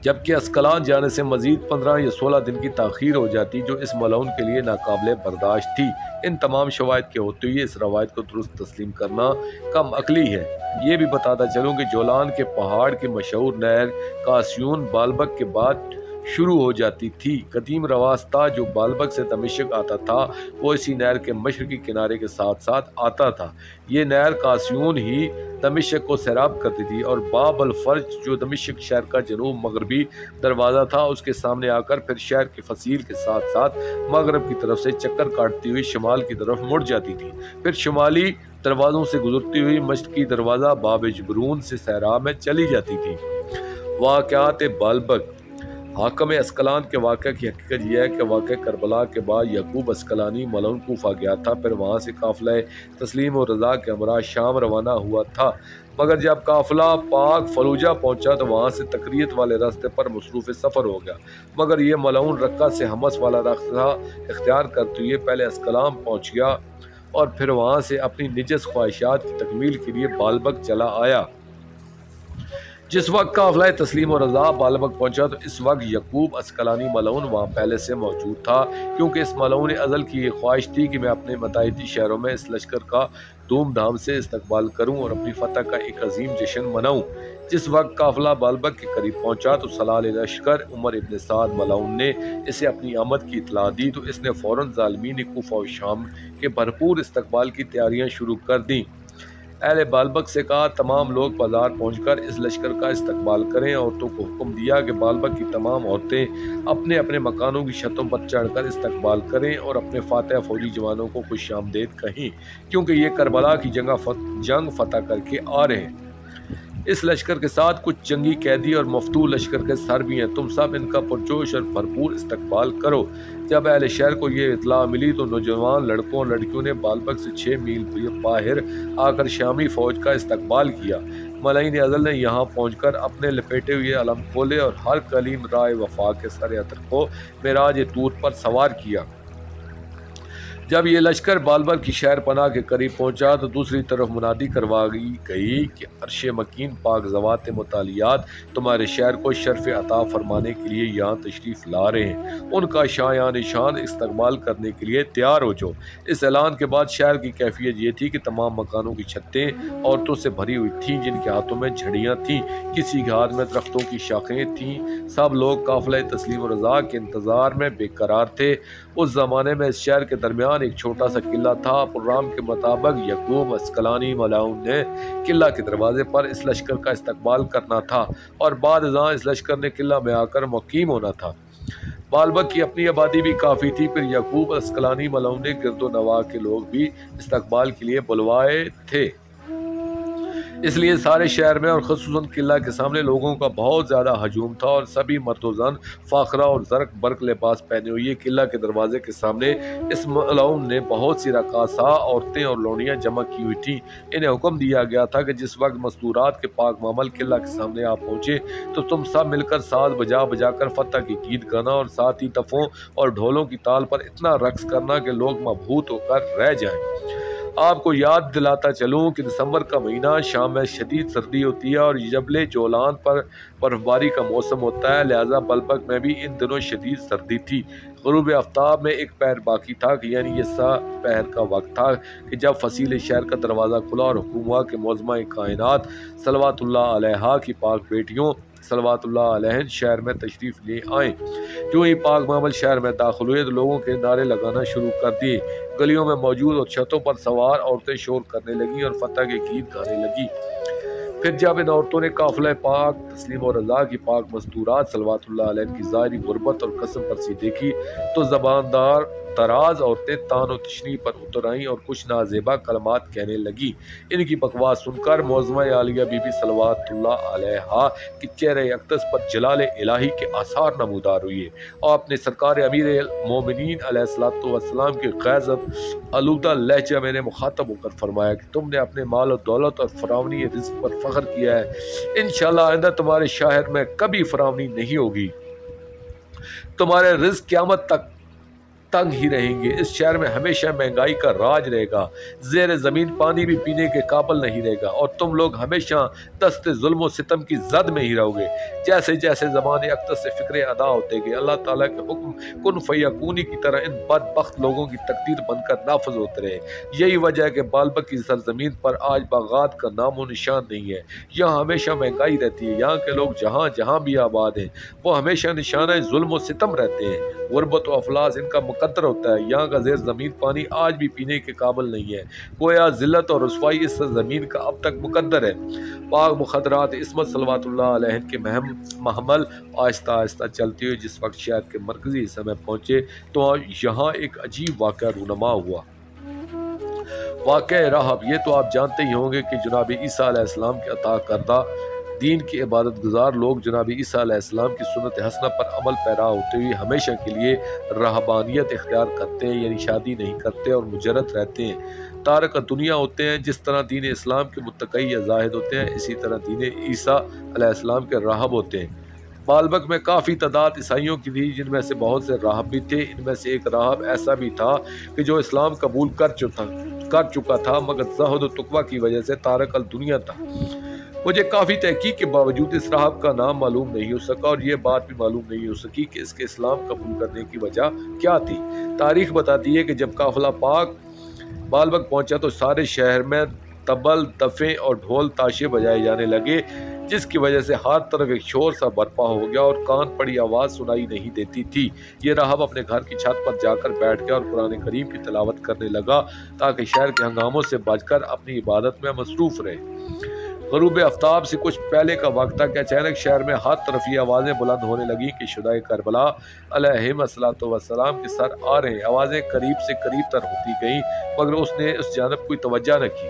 جبکہ اسکلان جانے سے مزید 15 یا 16 دن کی تاخیر ہو جاتی جو اس ملعون کے لیے ناقابل برداشت تھی۔ ان تمام شواہد کے ہوتے ہوئے اس روایت کو درست تسلیم کرنا کم عقلی ہے۔ یہ بھی بتاتا چلوں کہ جولان کے پہاڑ کی مشہور نہر کاسیون بالبک کے بعد شروع ہو جاتی تھی۔ قدیم راستہ جو بالبک سے دمشق آتا تھا وہ اسی نہر کے مشرقی کنارے کے ساتھ ساتھ آتا تھا۔ یہ نہر کاسیون ہی دمشق کو سیراب کرتی تھی اور باب الفرج جو دمشق شہر کا جنوب مغربی دروازہ تھا اس کے سامنے آ کر پھر شہر کے فصیل کے ساتھ ساتھ مغرب کی طرف سے چکر کاٹتی ہوئی شمال کی طرف مڑ جاتی تھی، پھر شمالی دروازوں سے گزرتی ہوئی مشرقی دروازہ باب جبرون سے صحرا میں چلی جاتی تھی۔ واقعات بالبک۔ حاکم اسکلان کے واقعہ کی حقیقت یہ ہے کہ واقعہ کربلا کے بعد یعقوب اسکلانی ملعون کوفہ گیا تھا، پھر وہاں سے قافلہ تسلیم و رضا کے ہمراہ شام روانہ ہوا تھا، مگر جب قافلہ پاک فلوجہ پہنچا تو وہاں سے تقریت والے راستے پر مصروف سفر ہو گیا، مگر یہ ملعون رقہ سے حمص والا راستہ اختیار کرتے ہوئے پہلے اسکلان پہنچ گیا اور پھر وہاں سے اپنی نجس خواہشات کی تکمیل کے لیے بالبک چلا آیا۔ جس وقت قافلہ تسلیم و رضا بالبک پہنچا تو اس وقت یعقوب اسکلانی ملعون وہاں پہلے سے موجود تھا، کیونکہ اس ملعون ازل کی یہ خواہش تھی کہ میں اپنے متحدی شہروں میں اس لشکر کا دھوم دھام سے استقبال کروں اور اپنی فتح کا ایک عظیم جشن مناؤں۔ جس وقت قافلہ بالبک کے قریب پہنچا تو سلال لشکر عمر ابن سعد ملعون نے اسے اپنی آمد کی اطلاع دی تو اس نے فوراً ظالمین کوفہ و شام کے بھرپور استقبال کی تیاریاں شروع کر دیں۔ اہل بالبک سے کہا تمام لوگ بازار پہنچ کر اس لشکر کا استقبال کریں۔ عورتوں کو حکم دیا کہ بالبک کی تمام عورتیں اپنے اپنے مکانوں کی چھتوں پر چڑھ کر استقبال کریں اور اپنے فاتح فوجی جوانوں کو خوش آمدید کہیں، کیونکہ یہ کربلا کی جنگ فتح کر کے آ رہے ہیں۔ اس لشکر کے ساتھ کچھ جنگی قیدی اور مفتول لشکر کے سر بھی ہیں، تم سب ان کا پرجوش اور بھرپور استقبال کرو۔ جب اہل شہر کو یہ اطلاع ملی تو نوجوان لڑکوں اور لڑکیوں نے بالبک سے 6 میل باہر آ کر شامی فوج کا استقبال کیا۔ ملعین ازل نے یہاں پہنچ کر اپنے لپیٹے ہوئے علم کھولے اور ہر کلیم رائے وفا کے سر عطر کو معراج طور پر سوار کیا۔ جب یہ لشکر بالبک کی شہر پناہ کے قریب پہنچا تو دوسری طرف منادی کروائی گئی کہ عرش مکین پاک ذوات متعالیات تمہارے شہر کو شرف عطا فرمانے کے لیے یہاں تشریف لا رہے ہیں، ان کا شایان شان استقبال کرنے کے لیے تیار ہو جاؤ۔ اس اعلان کے بعد شہر کی کیفیت یہ تھی کہ تمام مکانوں کی چھتیں عورتوں سے بھری ہوئی تھیں جن کے ہاتھوں میں جھڑیاں تھیں، کسی کے ہاتھ میں درختوں کی شاخیں تھیں۔ سب لوگ قافلہ تسلیم و رضا کے انتظار میں بے قرار تھے۔ اس زمانے میں اس شہر کے درمیان ایک چھوٹا سا قلعہ تھا۔ پروگرام کے مطابق یعقوب اسکلانی ملعون نے قلعہ کے دروازے پر اس لشکر کا استقبال کرنا تھا اور بعد ازاں اس لشکر نے قلعہ میں آ کر مقیم ہونا تھا۔ بالبک کی اپنی آبادی بھی کافی تھی، پھر یعقوب اسکلانی ملعون نے گرد و نواح کے لوگ بھی استقبال کے لیے بلوائے تھے، اس لیے سارے شہر میں اور خصوصاً قلعہ کے سامنے لوگوں کا بہت زیادہ ہجوم تھا اور سبھی مرد و زن فاخرہ اور زرق برق لباس پہنے ہوئے قلعہ کے دروازے کے سامنے اس ملعون نے بہت سی رقاصہ عورتیں اور لونیاں جمع کی ہوئی تھیں۔ انہیں حکم دیا گیا تھا کہ جس وقت مستورات کے پاک معمل قلعہ کے سامنے آپ پہنچے تو تم سب مل کر ساز بجا بجا کر فتح کی گیت گانا اور ساتھ ہی تفوں اور ڈھولوں کی تال پر اتنا رقص کرنا کہ لوگ مبہوت ہو کر رہ جائیں۔ آپ کو یاد دلاتا چلوں کہ دسمبر کا مہینہ شام میں شدید سردی ہوتی ہے اور جبل جولان پر برف باری کا موسم ہوتا ہے، لہذا بالبک میں بھی ان دنوں شدید سردی تھی۔ غروب آفتاب میں ایک پہر باقی تھا، یعنی یہ سا پہر کا وقت تھا کہ جب فصیل شہر کا دروازہ کھلا اور حکم ہوا کہ معظمہ کائنات صلوات اللہ علیہا کی پاک بیٹیوں صلوات اللہ علیہن شہر میں تشریف لے آئیں۔ جو ہی پاک معمل شہر میں داخل ہوئے تو لوگوں کے نعرے لگانا شروع کر دیے۔ گلیوں میں موجود اور چھتوں پر سوار عورتیں شور کرنے لگیں اور فتح کے گیت گانے لگیں۔ پھر جب ان عورتوں نے قافلہ پاک تسلیم و رضا کی پاک مستورات صلوات اللہ علیہ کی ظاہری غربت اور قسم پرسی دیکھی تو زباندار دراز عورتیں تان و تشنی پر اتر آئیں اور کچھ نازیبا کلمات کہنے لگی۔ ان کی بکواس سن کر معظمہ عالیہ بی بی صلوات اللہ علیہا کی چہرہ اقدس پر جلال الہی کے آثار نمودار ہوئے اور اپنے سرکار امیر المومنین علیہ الصلوۃ والسلام کے غیظت آلودہ لہجہ میں نے مخاطب ہو کر فرمایا کہ تم نے اپنے مال و دولت اور فراوانی رزق پر فخر کیا ہے، انشاءاللہ آئندہ تمہارے شہر میں کبھی فراوانی نہیں ہوگی، تمہارے رزق قیامت تک تنگ ہی رہیں گے۔ اس شہر میں ہمیشہ مہنگائی کا راج رہے گا، زیر زمین پانی بھی پینے کے قابل نہیں رہے گا، اور تم لوگ ہمیشہ دست ظلم و ستم کی زد میں ہی رہو گے۔ جیسے جیسے زمان اقدس سے فکرے ادا ہوتے گئے، اللہ تعالیٰ کے حکم کن فیکونی کی طرح ان بدبخت لوگوں کی تقدیر بن کر نافذ ہوتے رہے۔ یہی وجہ ہے کہ بالبک کی سرزمین پر آج باغات کا نام و نشان نہیں ہے۔ یہاں ہمیشہ مہنگائی رہتی ہے، یہاں کے لوگ جہاں جہاں بھی آباد ہیں وہ ہمیشہ نشانہ ظلم و ستم رہتے ہیں، غربت و افلاس ان کا مقدر ہوتا ہے۔ یہاں کا زیر زمین پانی آج بھی پینے کے قابل نہیں ہے، گویا ذلت اور رسوائی اس زمین کا اب تک مقدر ہے۔ پاک مخدرات عصمت صلوات اللہ علیہ کے محمل آہستہ آہستہ چلتے ہوئے جس وقت شہر کے مرکزی حصے میں پہنچے تو یہاں ایک عجیب واقعہ رونما ہوا۔ واقعہ راہب، یہ تو آپ جانتے ہی ہوں گے کہ جناب عیسیٰ علیہ السلام کے عطا کردہ دین کی عبادت گزار لوگ جناب عیسیٰ علیہ السلام کی سنت حسنہ پر عمل پیرا ہوتے ہوئے ہمیشہ کے لیے رہبانیت اختیار کرتے ہیں، یعنی شادی نہیں کرتے اور مجرد رہتے ہیں، تارک دنیا ہوتے ہیں۔ جس طرح دین اسلام کے متقی یا زاہد ہوتے ہیں، اسی طرح دین عیسیٰ علیہ السلام کے راہب ہوتے ہیں۔ بالبک میں کافی تعداد عیسائیوں کی تھی، جن میں سے بہت سے راہب بھی تھے۔ ان میں سے ایک راہب ایسا بھی تھا کہ جو اسلام قبول کر چکا تھا، مگر زہد و تقوی کی وجہ سے تارک الدنیا تھا۔ مجھے کافی تحقیق کے باوجود اس راہب کا نام معلوم نہیں ہو سکا، اور یہ بات بھی معلوم نہیں ہو سکی کہ اس کے اسلام قبول کرنے کی وجہ کیا تھی۔ تاریخ بتاتی ہے کہ جب قافلہ پاک بالبک پہنچا تو سارے شہر میں طبل، دفیں اور ڈھول تاشے بجائے جانے لگے، جس کی وجہ سے ہر طرف ایک شور سا برپا ہو گیا اور کان پڑی آواز سنائی نہیں دیتی تھی۔ یہ راہب اپنے گھر کی چھت پر جا کر بیٹھ گیا اور قرآن کریم کی تلاوت کرنے لگا تاکہ شہر کے ہنگاموں سے بچ کر اپنی عبادت میں مصروف رہے۔ غروب آفتاب سے کچھ پہلے کا وقت تھا کہ اچانک شہر میں ہر طرف یہ آوازیں بلند ہونے لگیں کہ شہدائے کربلا علیہم السلام کے سر آ رہے ہیں۔ آوازیں قریب سے قریب تر ہوتی گئیں، مگر اس نے اس جانب کوئی توجہ نہ کی۔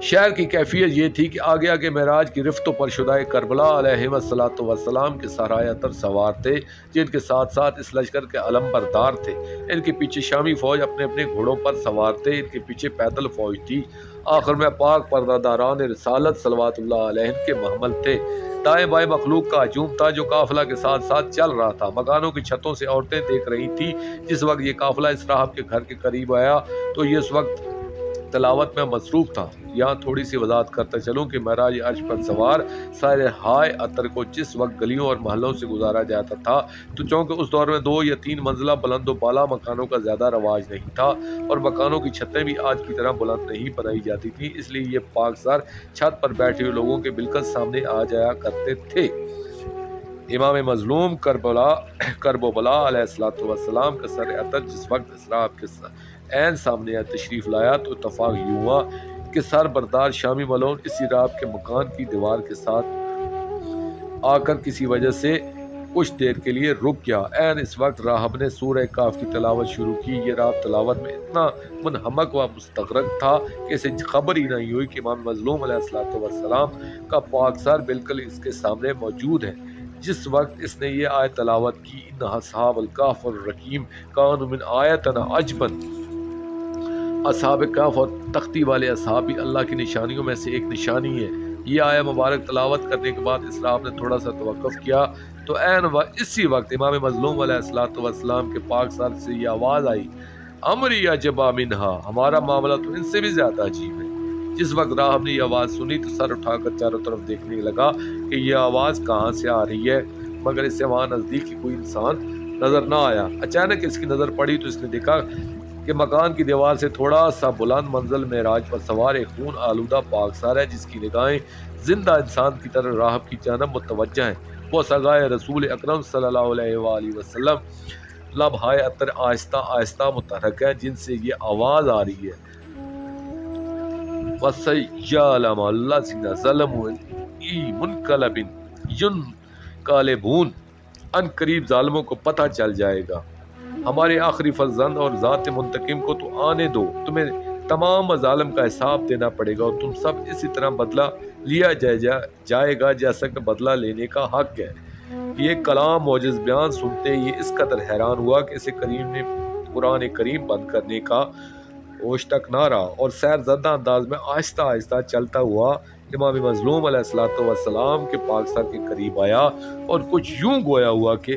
شہر کی کیفیت یہ تھی کہ آگے آگے معراج کی رفتوں پر شہدائے کربلا علیہم السلام کے سرایہ تر سوار تھے، جن کے ساتھ ساتھ اس لشکر کے علم بردار تھے۔ ان کے پیچھے شامی فوج اپنے اپنے گھوڑوں پر سوار تھے، ان کے پیچھے پیدل فوج تھی۔ آخر میں پاک پردہ رسالت صلوات اللہ علیہ کے محمل تھے۔ دائیں بائیں مخلوق کا ہجوم تھا جو قافلہ کے ساتھ ساتھ چل رہا تھا۔ مکانوں کی چھتوں سے عورتیں دیکھ رہی تھی۔ جس وقت یہ قافلہ اس راہب کے گھر کے قریب آیا تو یہ اس وقت تلاوت میں مصروف تھا۔ یہاں تھوڑی سی وضاحت کرتا چلوں کہ معراج عرش پر سوار سارے ہائے عطر کو جس وقت گلیوں اور محلوں سے گزارا جاتا تھا تو چونکہ اس دور میں 2 یا 3 منزلہ بلند و بالا مکانوں کا زیادہ رواج نہیں تھا اور مکانوں کی چھتیں بھی آج کی طرح بلند نہیں بنائی جاتی تھیں، اس لیے یہ پاک سر چھت پر بیٹھے ہوئے لوگوں کے بالکل سامنے آ جایا کرتے تھے۔ امام مظلوم کربلا علیہ السلام کا سر عطر جس وقت اس راہب کے عین سامنے تشریف لایا تو اتفاق یوں ہوا کہ سر بردار شامی ملون اسی راہب کے مکان کی دیوار کے ساتھ آ کر کسی وجہ سے کچھ دیر کے لیے رک گیا۔ عین اس وقت راہب نے سورہ کاف کی تلاوت شروع کی۔ یہ راہب تلاوت میں اتنا منہمک و مستغرق تھا کہ اسے خبر ہی نہیں ہوئی کہ امام مظلوم علیہ السلام کا پاک سر بالکل اس کے سامنے موجود ہے۔ جس وقت اس نے یہ آیت تلاوت کی، ان اصحاب الکہف الرقیم کانوا من آیاتنا عجبا، اصحاب کہف اور تختی والے اصحاب بھی اللہ کی نشانیوں میں سے ایک نشانی ہے۔ یہ آیت مبارک تلاوت کرنے کے بعد اس راہب نے تھوڑا سا توقف کیا تو عین اسی وقت امام مظلوم علیہ السلام کے پاک سر سے یہ آواز آئی، امری عجبا منہا، ہمارا معاملہ تو ان سے بھی زیادہ عجیب ہے۔ جس وقت راہب نے یہ آواز سنی تو سر اٹھا کر چاروں طرف دیکھنے لگا کہ یہ آواز کہاں سے آ رہی ہے، مگر اس سے وہاں نزدیک کوئی انسان نظر نہ آیا۔ اچانک اس کی نظر پڑی تو اس نے دیکھا کہ مکان کی دیوار سے تھوڑا سا بلند منزل معراج پر سوار ایک خون آلودہ پاک سر ہے جس کی نگاہیں زندہ انسان کی طرح راہب کی جانب متوجہ ہیں۔ وہ سگائے رسول اکرم صلی اللہ علیہ وآلہ وسلم لب ہائے عطر آہستہ آہستہ متحرک ہے جن سے یہ آواز آ رہی ہے۔ وَسَيَّعْلَمَ الَّذِينَ ظَلَمُوا مُنْقَلَبٍ يَنْقَلِبُونَ، ان قریب ظالموں کو پتہ چل جائے گا۔ ہمارے آخری فرزند اور ذات منتقم کو تو آنے دو، تمہیں تمام مظالم کا حساب دینا پڑے گا اور تم سب اسی طرح بدلہ لیا جائے گا جیسا کہ بدلہ لینے کا حق ہے۔ یہ کلام معجز بیان سنتے ہی اس قدر حیران ہوا کہ اسے قرآن کریم بند کرنے کا ہوش تک نہ رہا اور سیر زدہ انداز میں آہستہ آہستہ چلتا ہوا امام مظلوم علیہ السلام کے پاک سر کے قریب آیا اور کچھ یوں گویا ہوا کہ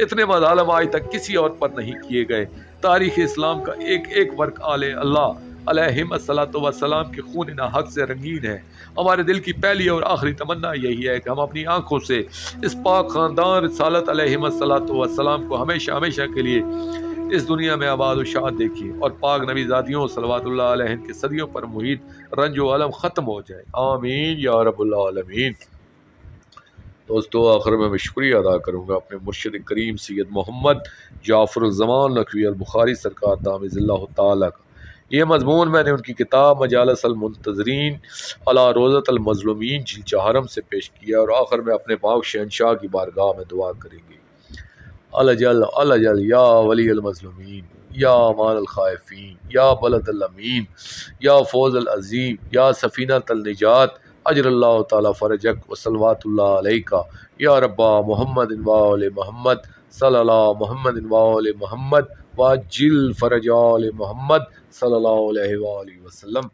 اتنے مظالم آج تک کسی اور پر نہیں کیے گئے۔ تاریخ اسلام کا ایک ایک ورق آل اللہ علیہم الصلوۃ والسلام کے خون حق سے رنگین ہے۔ ہمارے دل کی پہلی اور آخری تمنا یہی ہے کہ ہم اپنی آنکھوں سے اس پاک خاندان رسالت علیہم الصلوۃ والسلام کو ہمیشہ ہمیشہ کے لیے اس دنیا میں آباد و شاد دیکھیے، اور پاک نبی ذاتیوں صلوات اللہ علیہ کے صدیوں پر محیط رنج و علم ختم ہو جائے، آمین یا رب العالمین۔ دوستو آخر میں شکریہ ادا کروں گا اپنے مرشد کریم سید محمد جعفر الزمان نقوی البخاری سرکار دامِ اللہ تعالیٰ کا۔ یہ مضمون میں نے ان کی کتاب مجالس المنتظرین علی روضۃ المظلومین جلد 4 سے پیش کیا، اور آخر میں اپنے پاک شہنشاہ کی بارگاہ میں دعا کریں گے۔ الجل الجل یا ولی المظلومین، یا امان الخائفین، یا بلد الامین، یا فوز العظیم، یا سفینہ النجات، اجر اللہ تعالی فرجک و صلوات اللہ علیکہ یا ربا محمد و آل محمد صلی اللہ محمد و آل محمد واجل فرج آل محمد صلی اللہ علیہ وآلہ وسلم۔